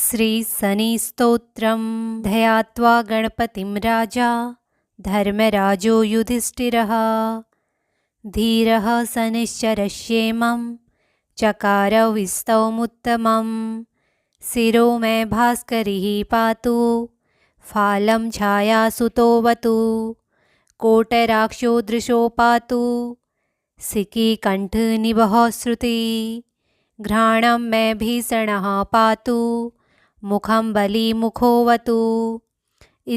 श्रीशनिस्तोत्रं ध्यात्वा गणपतिं राजा धर्मराजो युधिष्ठिरः। धीरः शनिश्चरश्येमं चकार विस्तौमुत्तमं। शिरो मे भास्करिः पातु फालं छायासुतोऽवतु। कोटराक्षो दृशो पातु सिकीकण्ठनिभः श्रुति। घ्राणं मे भीषणः पातु मुखं बलिमुखोऽवतु।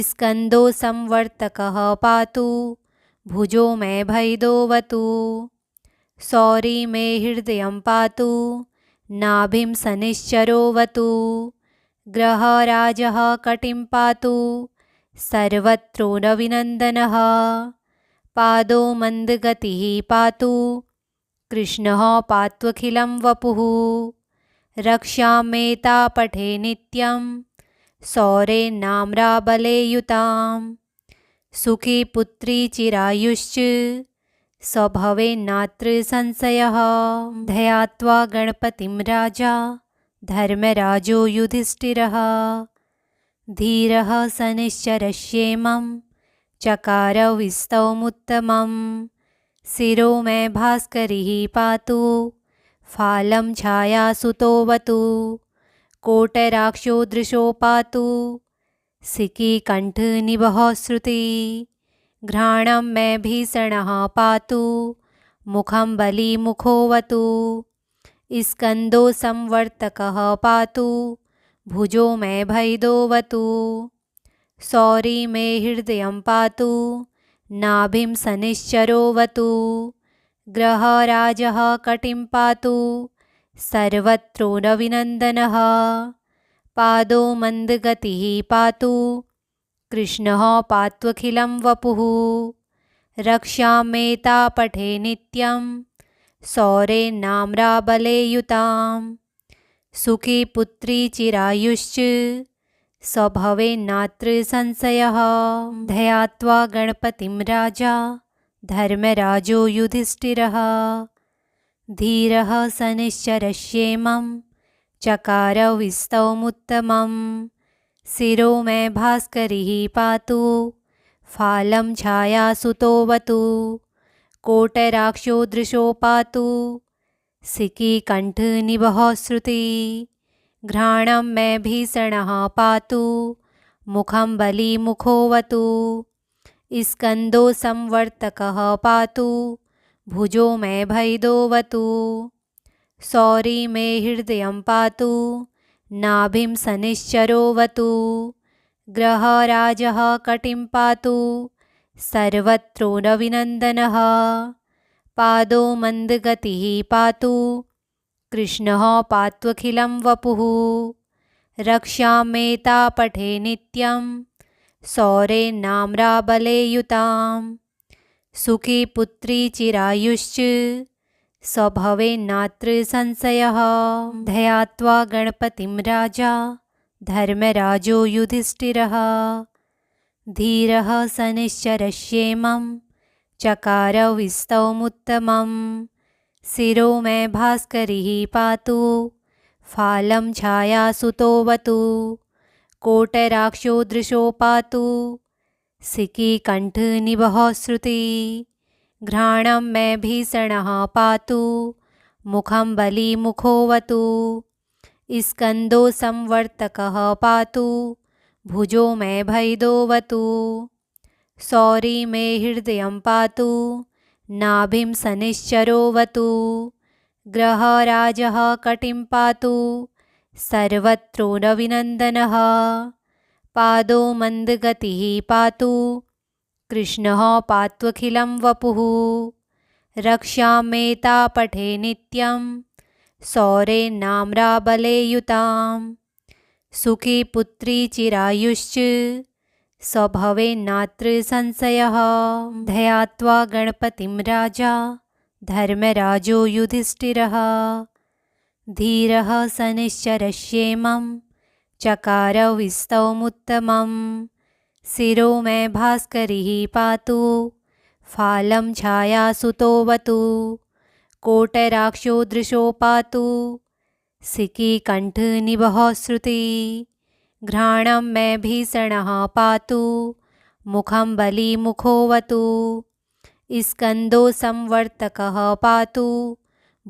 स्कन्दो संवर्तकः पातु भुजो मे भैदोऽवतु। शौरी मे हृदयं पातु नाभिं शनिश्चरोऽवतु। ग्रहराजः कटिं पातु सर्वत्रो रविनन्दनः। पादो मन्दगतिः पातु कृष्णः पात्वखिलं वपुः। रक्षामेतापठे नित्यं शौरेणाम्राबले युतां। सुखी पुत्री चिरायुश्च स भवेन्नात्र संशयः। ध्यात्वा गणपतिं राजा धर्मराजो युधिष्ठिरः। धीरः शनिश्चरश्येमं चकार विस्तौमुत्तमं। शिरो मे भास्करिः पातु फालं छायासुतोऽवतु। कोटराक्षो दृशो पातु सिकीकण्ठनिभः श्रुति। घ्राणं मे भीषणः पातु मुखं बलिमुखोऽवतु। स्कन्दो संवर्तकः पातु भुजो मे भैदोऽवतु। शौरी मे हृदयं पातु नाभिं शनिश्चरोऽवतु। ग्रहराजः कटिं पातु सर्वत्रो रविनन्दनः। पादो मन्दगतिः पातु कृष्णः पात्वखिलं वपुः। रक्षामेतापठे नित्यं शौरेणाम्राबले युतां। सुखी पुत्री चिरायुश्च स भवेन्नात्र संशयः। ध्यात्वा गणपतिं राजा धर्मराजो युधिष्ठिरः। धीरः शनिश्चरश्येमं चकार विस्तौमुत्तमं। शिरो मे भास्करिः पातु फालं छायासुतोऽवतु। कोटराक्षो दृशो पातु सिकीकण्ठनिभः श्रुति। घ्राणं मे भीषणः पातु मुखं बलिमुखोऽवतु। स्कन्दो संवर्तकः पातु भुजो मे भैदोऽवतु। शौरी मे हृदयं पातु नाभिं शनिश्चरोऽवतु। ग्रहराजः कटिं पातु सर्वत्रो रविनन्दनः। पादो मन्दगतिः पातु कृष्णः पात्वखिलं वपुः। रक्षामेतापठे नित्यं शौरेणाम्राबले युतां। सुखी पुत्री चिरायुश्च स भवेन्नात्र संशयः। ध्यात्वा गणपतिं राजा धर्मराजो युधिष्ठिरः। धीरः शनिश्चरश्येमं चकार विस्तौमुत्तमं। शिरो मे भास्करिः पातु फालं छायासुतोऽवतु। कोटराक्षो दृशो पातु सिकीकण्ठनिभः श्रुति। घ्राणं मे भीषणः पातु मुखं बलिमुखोऽवतु। स्कन्दो संवर्तकः पातु भुजो मे भैदोऽवतु। शौरी मे हृदयं पातु नाभिं शनिश्चरोऽवतु। ग्रहराजः कटिं पातु सर्वत्रो रविनन्दनः। पादो मन्दगतिः पातु कृष्णः पात्वखिलं वपुः। रक्षामेतापठे नित्यं शौरेणाम्राबले युतां। सुखी पुत्री चिरायुश्च स भवेन्नात्र संशयः। ध्यात्वा गणपतिं राजा धर्मराजो युधिष्ठिरः। धीरः शनिश्चरश्येमं चकार विस्तौमुत्तमं। शिरो मे भास्करिः पातु फालं छायासुतोऽवतु। कोटराक्षो दृशो पातु सिकीकण्ठनिभः श्रुति घ्राणं मे भीषणः पातु मुखं बलिमुखोऽवतु स्कन्दो संवर्तकः पातु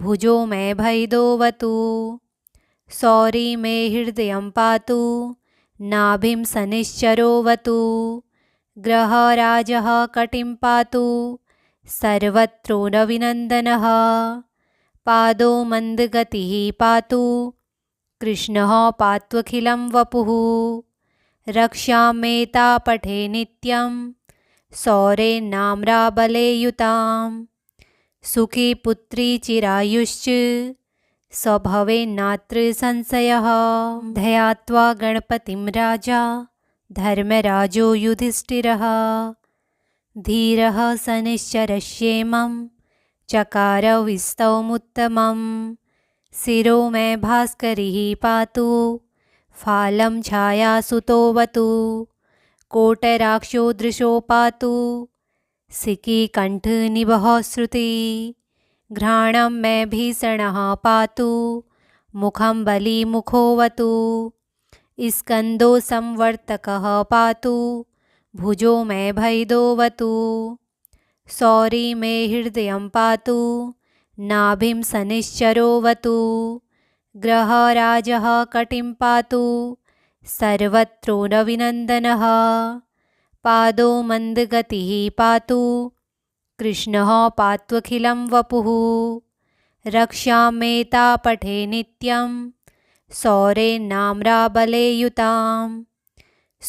भुजो मे भैदोऽवतु सौरी मे हृदयं पातु नाभिं शनिश्चरोऽवतु ग्रहराजः कटिं पातु सर्वत्रो रविनन्दनः पादो मन्दगतिः पातु कृष्णः पात्वखिलं वपुः रक्षामेतापठे नित्यं सौरेन्नाम्राबले युतां सुखी पुत्री चिरायुश्च स भवेन्नात्र संशयः ध्यात्वा गणपतिं राजा धर्मराजो युधिष्ठिरः धीरः शनिश्चरश्येमं चकार विस्तौमुत्तमं शिरो मे भास्करिः पातु फालं छायासुतोऽवतु कोटराक्षो दृशो पातु सिकीकण्ठनिभः श्रुति घ्राणं मे भीषणः पातु मुखं बलिमुखोऽवतु स्कन्दो संवर्तकः पातु भुजो मे भैदोऽवतु सौरी मे हृदयं पातु नाभिं शनिश्चरोऽवतु ग्रहराजः कटिं पातु सर्वत्रो रविनन्दनः पादो मन्दगतिः पातु कृष्णः पात्वखिलं वपुः रक्षामेतापठे नित्यं सौरेन्नाम्राबले युतां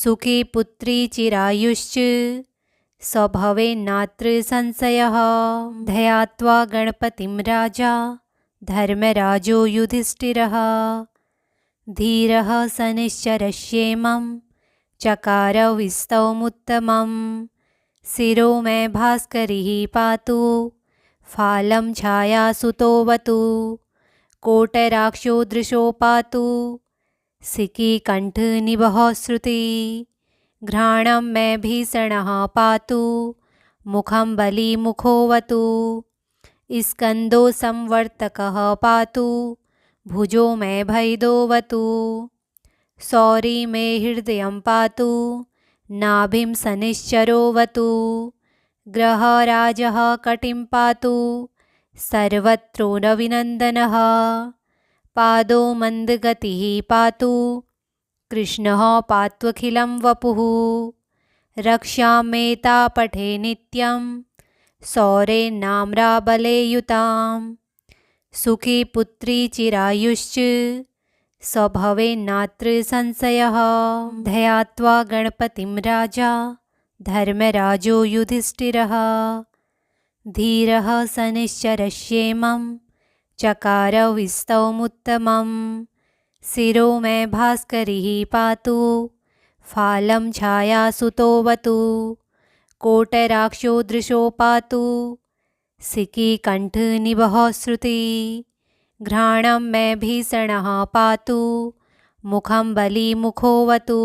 सुखी पुत्री चिरायुश्च स भवेन्नात्र संशयः ध्यात्वा गणपतिं राजा धर्मराजो युधिष्ठिरः धीरः शनिश्चरश्येमं चकार विस्तौमुत्तमं शिरो मे भास्करिः पातु फालं छायासुतोऽवतु कोटराक्षो दृशो पातु सिकीकण्ठनिभः श्रुति घ्राणं मे भीषणः पातु मुखं बलिमुखोऽवतु स्कन्दो संवर्तकः पातु भुजो मे भैदोऽवतु सौरी मे हृदयं पातु नाभिं शनिश्चरोऽवतु ग्रहराजः कटिं पातु सर्वत्रो रविनन्दनः पादो मन्दगतिः पातु कृष्णः पात्वखिलं वपुः रक्षामेतापठे नित्यं सौरेन्नाम्राबले युतां सुखी पुत्री चिरायुश्च स भवेन्नात्र संशयः ध्यात्वा गणपतिं राजा धर्मराजो युधिष्ठिरः धीरः शनिश्चरश्येमं चकार विस्तौमुत्तमं शिरो मे भास्करिः पातु फालं छायासुतोऽवतु कोटराक्षो दृशो पातु सिकीकण्ठनिभः श्रुति घ्राणं मे भीषणः पातु मुखं बलिमुखोऽवतु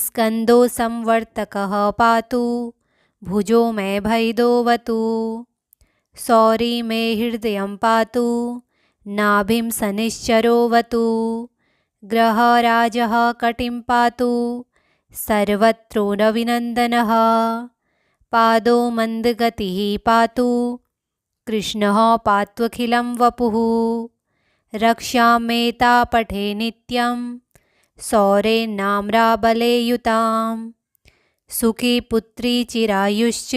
स्कन्दो संवर्तकः पातु भुजो मे भैदोऽवतु सौरी मे हृदयं पातु नाभिं शनिश्चरोऽवतु ग्रहराजः कटिं पातु सर्वत्रो रविनन्दनः पादो मन्दगतिः पातु कृष्णः पात्वखिलं वपुः रक्षामेतापठे नित्यं सौरेन्नाम्राबले युतां सुखी पुत्री चिरायुश्च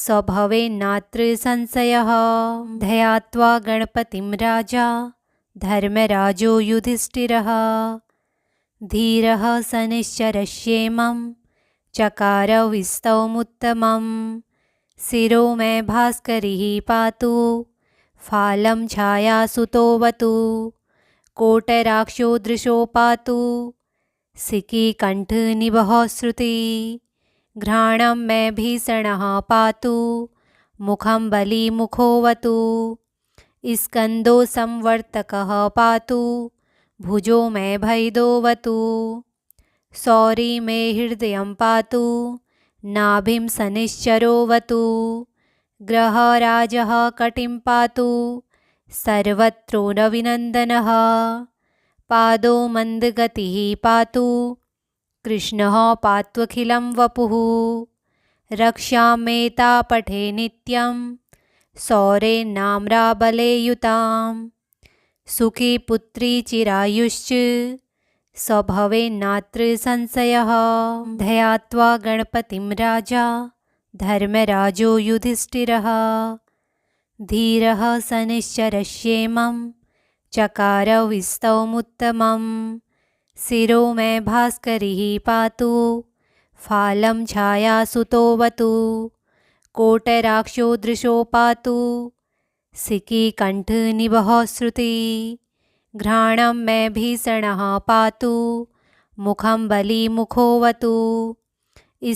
स भवेन्नात्र संशयः ध्यात्वा गणपतिं राजा धर्मराजो युधिष्ठिरः धीरः शनिश्चरश्येमं चकार विस्तौमुत्तमं शिरो मे भास्करिः पातु फालं छायासुतोऽवतु कोटराक्षो दृशो पातु सिकीकण्ठनिभः श्रुति घ्राणं मे भीषणः पातु मुखं बलिमुखोऽवतु स्कन्दो संवर्तकः पातु भुजो मे भैदोऽवतु सौरी मे हृदयं पातु नाभिं शनिश्चरोऽवतु ग्रहराजः कटिं पातु सर्वत्रोऽरविनन्दनः। पादो मन्दगतिः पातु कृष्णः पात्वखिलं वपुः। रक्षाम्येतापठे नित्यं शौरेणाम्राबले युतां। सुखी पुत्री चिरायुश्च स भवेन्नात्र संशयः। ध्यात्वा गणपतिं राजा धर्मराजो युधिष्ठिरः। धीरः सनिश्चरश्येमं चकार विस्तौमुत्तमं। शिरो मे भास्करिः पातु फालं छायासुतोऽवतु। कोटराक्षो दृशो पातु सिकीकण्ठनिभः श्रुति। घ्राणं मे भीषणः पातु मुखं बलिमुखोऽवतु।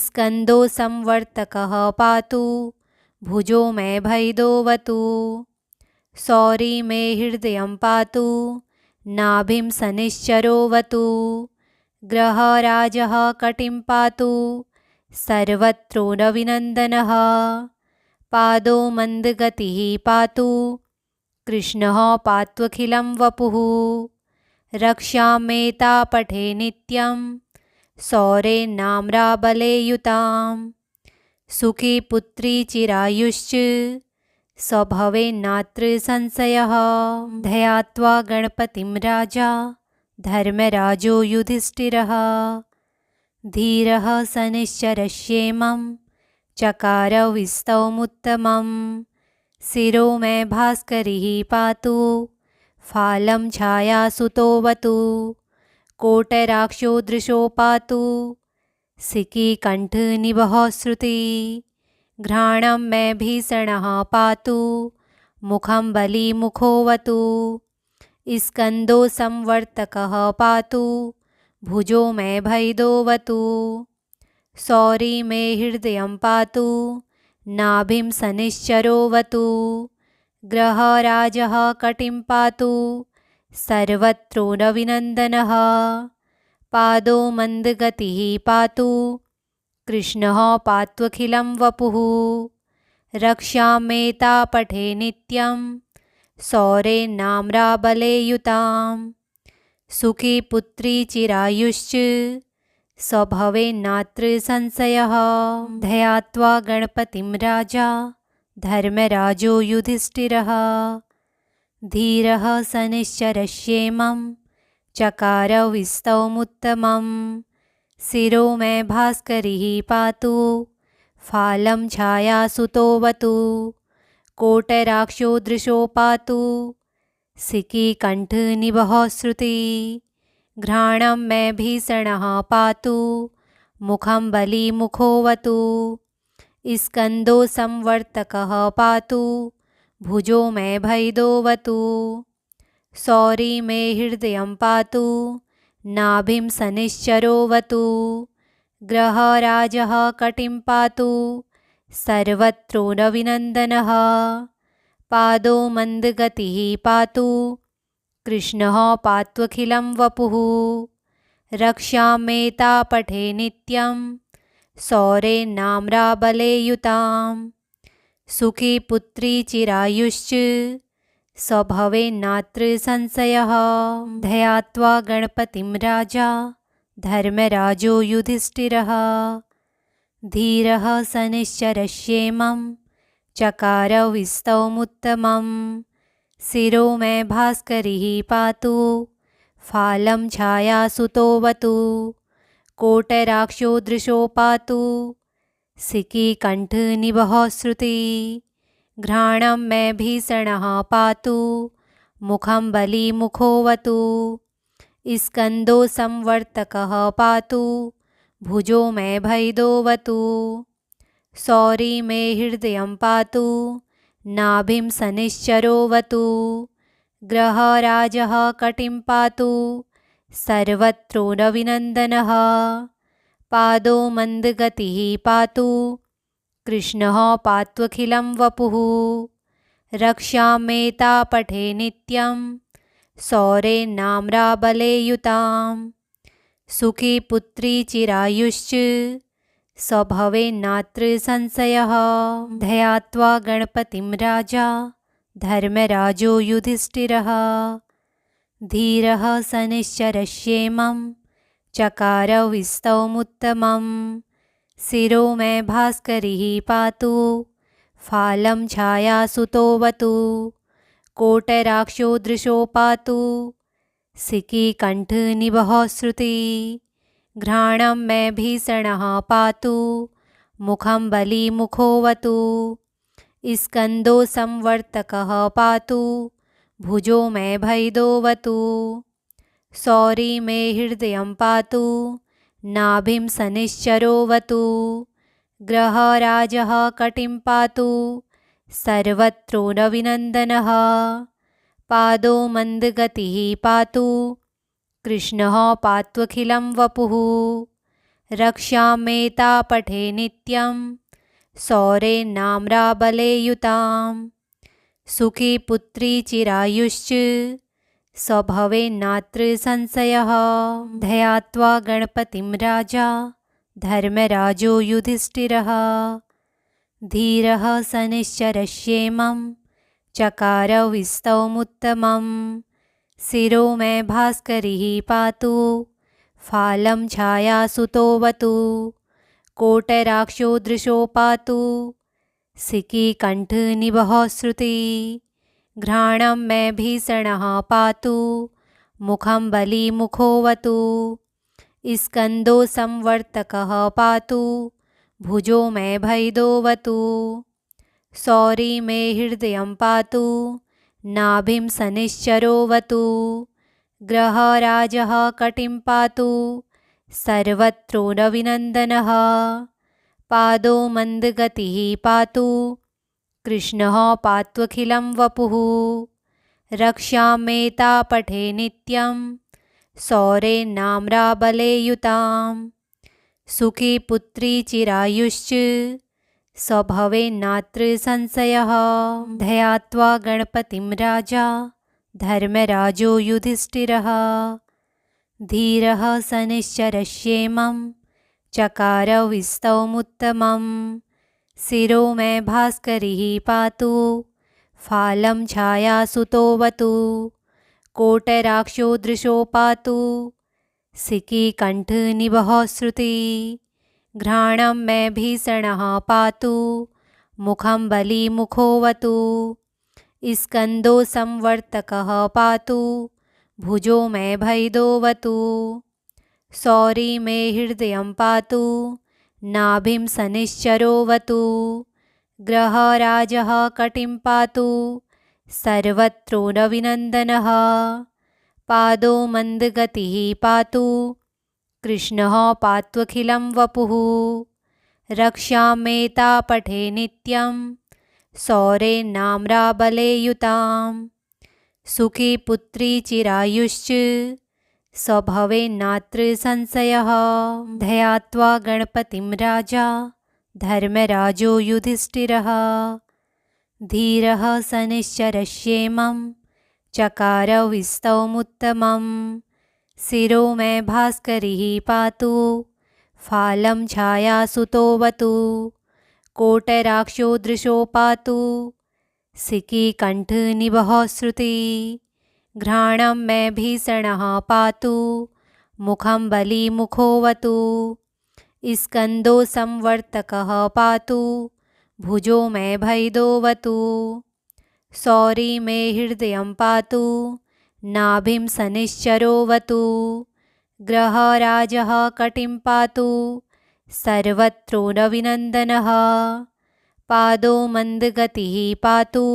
स्कन्दो संवर्तकः पातु भुजो मे भैदोऽवतु। शौरी मे हृदयं पातु नाभिं शनिश्चरोऽवतु। ग्रहराजः कटिं पातु सर्वत्रोऽरविनन्दनः। पादो मन्दगतिः पातु कृष्णः पात्वखिलं वपुः। रक्षाम्येतापठे नित्यं शौरेणाम्राबले युतां। सुखी पुत्री चिरायुश्च स भवेन्नात्र संशयः। ध्यात्वा गणपतिं राजा धर्मराजो युधिष्ठिरः। धीरः सनिश्चरश्येमं चकार विस्तौमुत्तमं। शिरो मे भास्करिः पातु फालं छायासुतोऽवतु। कोटराक्षो दृशो पातु सिकीकण्ठनिभः श्रुति। घ्राणं मे भीषणः पातु मुखं बलिमुखोऽवतु। स्कन्दो संवर्तकः पातु भुजो मे भैदोऽवतु। शौरी मे हृदयं पातु नाभिं शनिश्चरोऽवतु। ग्रहराजः कटिं पातु सर्वत्रोऽरविनन्दनः। पादो मन्दगतिः पातु कृष्णः पात्वखिलं वपुः। रक्षाम्येतापठे नित्यं शौरेणाम्राबले युतां। सुखी पुत्री चिरायुश्च स भवेन्नात्र संशयः। ध्यात्वा गणपतिं राजा धर्मराजो युधिष्ठिरः। धीरः सनिश्चरश्येमं चकार विस्तौमुत्तमं। शिरो मे भास्करिः पातु फालं छायासुतोऽवतु। कोटराक्षो दृशो पातु सिकीकण्ठनिभः श्रुति। घ्राणं मे भीषणः पातु मुखं बलिमुखोऽवतु। स्कन्दो संवर्तकः पातु भुजो मे भैदोऽवतु। शौरी मे हृदयं पातु नाभिं शनिश्चरोऽवतु। ग्रहराजः कटिं पातु सर्वत्रोऽरविनन्दनः। पादो मन्दगतिः पातु कृष्णः पात्वखिलं वपुः। रक्षाम्येतापठे नित्यं शौरेणाम्राबले युतां। सुखी पुत्री चिरायुश्च स भवेन्नात्र संशयः। ध्यात्वा गणपतिं राजा धर्मराजो युधिष्ठिरः। धीरः सनिश्चरश्येमं चकार विस्तौमुत्तमं। शिरो मे भास्करिः पातु फालं छायासुतोऽवतु। कोटराक्षो दृशो पातु सिकीकण्ठनिभः श्रुति। घ्राणं मे भीषणः पातु मुखं बलिमुखोऽवतु। स्कन्दो संवर्तकः पातु भुजो मे भैदोऽवतु। शौरी मे हृदयं पातु नाभिं शनिश्चरोऽवतु। ग्रहराजः कटिं पातु सर्वत्रोऽरविनन्दनः। पादो मन्दगतिः पातु कृष्णः पात्वखिलं वपुः। रक्षाम्येतापठे नित्यं शौरेणाम्राबले युतां। सुखी पुत्री चिरायुश्च स भवेन्नात्र संशयः। ध्यात्वा गणपतिं राजा धर्मराजो युधिष्ठिरः। धीरः स निश्चरश्येमं चकार विस्तौमुत्तमं। शिरो मे भास्करिः पातु फालं छायासुतोऽवतु। कोटराक्षो दृशो पातु सिकीकण्ठनिभः श्रुति। घ्राणं मे भीषणः पातु मुखं बलिमुखोऽवतु। स्कन्दो संवर्तकः पातु भुजो मे भैदोऽवतु। शौरी मे हृदयं पातु नाभिं सनिश्चरोऽवतु। ग्रहराजः कटिं पातु सर्वत्रोऽनविनन्दनः। पादो मन्दगतिः पातु कृष्णः पात्वखिलं वपुः। रक्षामेतापठे नित्यं शौरेणाम्राबले युतां। सुखी पुत्री चिरायुश्च स भवेन्नात्र संशयः। ध्यात्वा गणपतिं राजा धर्मराजो युधिष्ठिरः। धीरः स निश्चरश्येमं चकार विस्तौमुत्तमं। शिरो मे भास्करिः पातु फालं छायासुतोऽवतु। कोटराक्षो दृशो पातु सिकीकण्ठनिभः श्रुति। घ्राणं मे भीषणः पातु मुखं बलिमुखोऽवतु। स्कन्दो संवर्तकः पातु भुजो मे भैदोऽवतु। शौरी मे हृदयं पातु नाभिं सनिश्चरोऽवतु। ग्रहराजः कटिं पातु सर्वत्रोऽनविनन्दनः। पादो मन्दगतिः पातु कृष्णः पात्वखिलं वपुः। रक्षामेतापठे नित्यं शौरेणाम्राबले युतां। सुखी पुत्री चिरायुश्च स भवेन्नात्र संशयः। ध्यात्वा गणपतिं राजा धर्मराजो युधिष्ठिरः। धीरः स निश्चरश्येमं चकार विस्तौमुत्तमं। शिरो मे भास्करिः पातु फालं छायासुतोऽवतु। कोटराक्षो दृशो पातु सिकीकण्ठनिभः श्रुति। घ्राणं मे भीषणः पातु मुखं बलिमुखोऽवतु। स्कन्दो संवर्तकः पातु भुजो मे भैदोऽवतु। शौरी मे हृदयं पातु नाभिं सनिश्चरोऽवतु। ग्रहराजः कटिं पातु सर्वत्रोऽनविनन्दनः। पादो मन्दगतिः पातु कृष्णः पात्वखिलं वपुः। रक्षामेतापठे नित्यं शौरेणाम्राबले युतां। सुखी पुत्री चिरायुश्च स भवेन्नात्र संशयः। ध्यात्वा गणपतिं राजा धर्मराजो युधिष्ठिरः। धीरः स निश्चरश्येमं चकार विस्तौमुत्तमं। शिरो मे भास्करिः पातु फालं छायासुतोऽवतु। कोटराक्षो दृशो पातु सिकीकण्ठनिभः श्रुति। घ्राणं मे भीषणः पातु मुखं बलिमुखोऽवतु। स्कन्दो संवर्तकः पातु भुजो मे भैदोऽवतु। शौरी मे हृदयं पातु नाभिं सनिश्चरोऽवतु। ग्रहराजः कटिं पातु सर्वत्रोऽनविनन्दनः। पादो मन्दगतिः पातु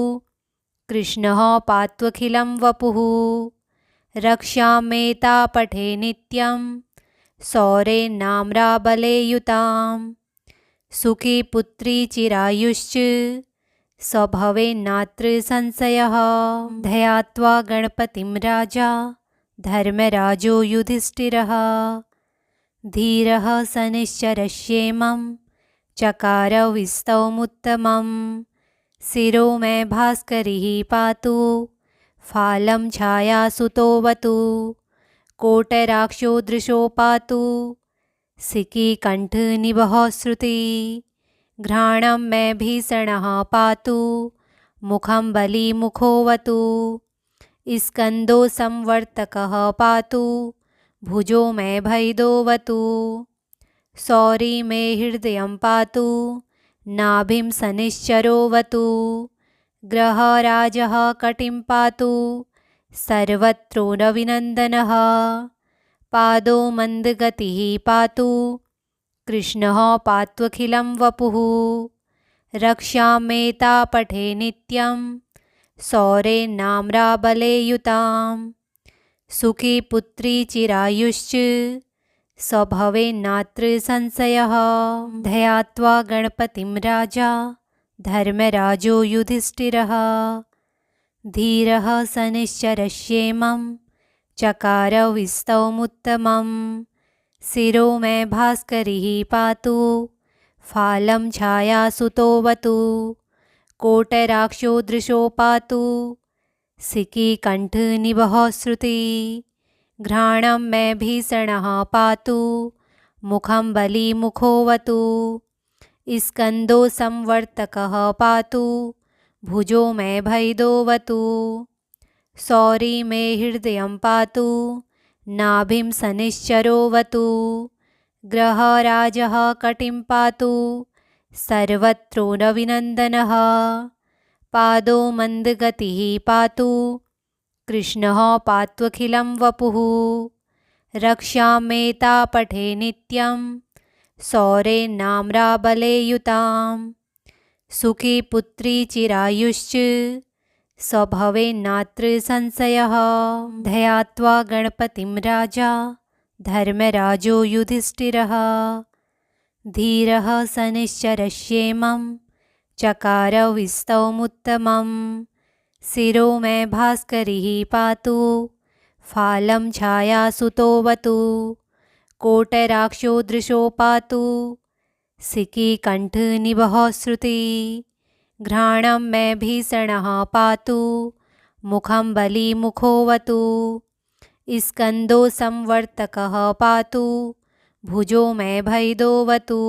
कृष्णः पात्वखिलं वपुः। रक्षामेतापठे नित्यं शौरेणाम्राबले युतां। सुखी पुत्री चिरायुश्च स भवेन्नात्र संशयः। ध्यात्वा गणपतिं राजा धर्मराजो युधिष्ठिरः। धीरः स निश्चरश्येमं चकार विस्तौमुत्तमं। शिरो मे भास्करिः पातु फालं छायासुतोऽवतु। कोटराक्षो दृशो पातु सिकीकण्ठनिभः श्रुति। घ्राणं मे भीषणः पातु मुखं बलीमुखोऽवतु स्कन्दो संवर्तकः पातु भुजो मे भैदोऽवतु सौरी मे हृदयं पातु नाभिं शनिश्चरोऽवतु ग्रहराजः कटिं पातु सर्वत्रोरविनन्दनः पादो मन्दगतिः पातु कृष्णः पात्वखिलं वपुः रक्षामेतापठे नित्यं सौरेन्नाम्राबले युतां सुखी पुत्री चिरायुश्च स भवेन्नात्र संशयः ध्यात्वा गणपतिं राजा धर्मराजो युधिष्ठिरः धीरः शनिश्चरश्येमं चकार विस्तौमुत्तमं शिरो मे भास्करिः पातु फालं छायासुतोऽवतु कोटराक्षो दृशो पातु सिकीकण्ठनिभः श्रुति घ्राणं मे भीषणः पातु मुखं बलीमुखोऽवतु स्कन्दो संवर्तकः पातु भुजो मे भैदोऽवतु सौरी मे हृदयं पातु नाभिं शनिश्चरोऽवतु ग्रहराजः कटिं पातु सर्वत्रोरविनन्दनः पादो मन्दगतिः पातु कृष्णः पात्वखिलं वपुः रक्षामेतापठे नित्यं सौरेन्नाम्राबले युतां सुखी पुत्री चिरायुश्च स भवेन्नात्र संशयः ध्यात्वा गणपतिं राजा धर्मराजो युधिष्ठिरः धीरः शनिश्चरश्येमं चकार विस्तौमुत्तमं शिरो मे भास्करिः पातु फालं छायासुतोऽवतु कोटराक्षो दृशो पातु सिकीकण्ठनिभः श्रुति घ्राणं मे भीषणः पातु मुखं बलीमुखोऽवतु स्कन्दो संवर्तकः पातु भुजो मे भैदोऽवतु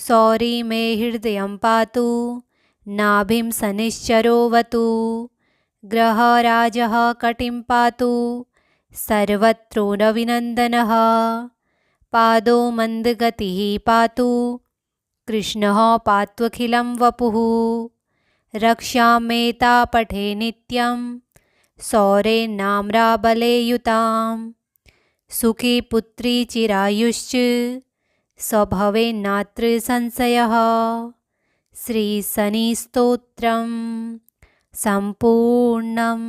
सौरी मे हृदयं पातु नाभिं शनिश्चरोऽवतु ग्रहराजः कटिं पातु सर्वत्रोरविनन्दनः पादो मन्दगतिः पातु कृष्णः पात्वखिलं वपुः रक्षामेतापठे नित्यं सौरेन्नाम्राबले युतां सुखी पुत्री चिरायुश्च स भवेन्नात्र संशयः श्रीशनिस्तोत्रं सम्पूर्णम्।